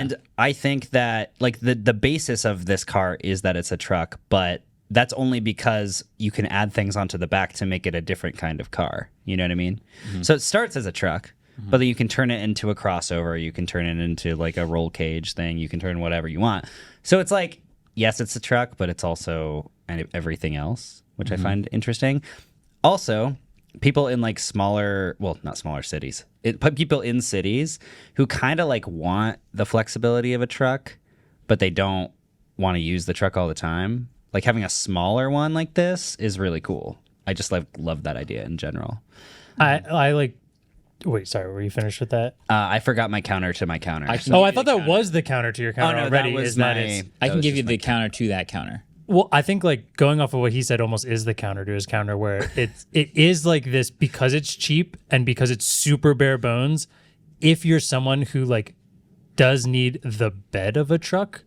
And I think that like the basis of this car is that it's a truck, but that's only because you can add things onto the back to make it a different kind of car. You know what I mean? Mm-hmm. So it starts as a truck, but then you can turn it into a crossover. You can turn it into like a roll cage thing. You can turn whatever you want. So it's like, yes, it's a truck, but it's also everything else, which I find interesting. Also, people in like not smaller cities, but people in cities who kind of like want the flexibility of a truck, but they don't want to use the truck all the time. Like having a smaller one like this is really cool. I just love that idea in general. I like. Wait, sorry. Were you finished with that? I forgot my counter to my counter. I thought that was the counter to your counter already. I can give you the counter to that counter. Well, I think like going off of what he said almost is the counter to his counter, where it is like this because it's cheap and because it's super bare bones. If you're someone who like does need the bed of a truck,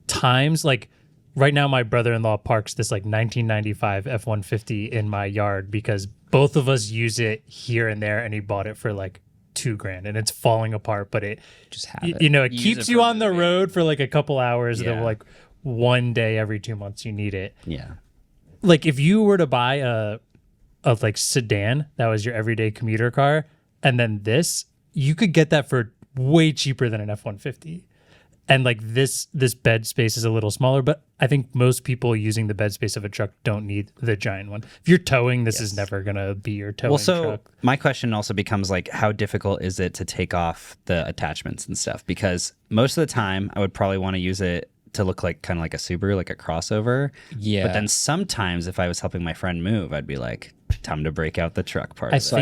times like right now my brother-in-law parks this like 1995 F-150 in my yard because both of us use it here and there, and he bought it for like $2,000 and it's falling apart, but it just have it. It keeps you on the road for like a couple hours. Yeah. Like one day every 2 months you need it. Yeah. Like if you were to buy a like sedan that was your everyday commuter car, and then this, you could get that for way cheaper than an F-150. And like this bed space is a little smaller, but I think most people using the bed space of a truck don't need the giant one. If you're towing, this is never going to be your towing truck. My question also becomes like, how difficult is it to take off the attachments and stuff? Because most of the time I would probably want to use it to look like kind of like a Subaru, like a crossover. Yeah. But then sometimes if I was helping my friend move, I'd be like, time to break out the truck part.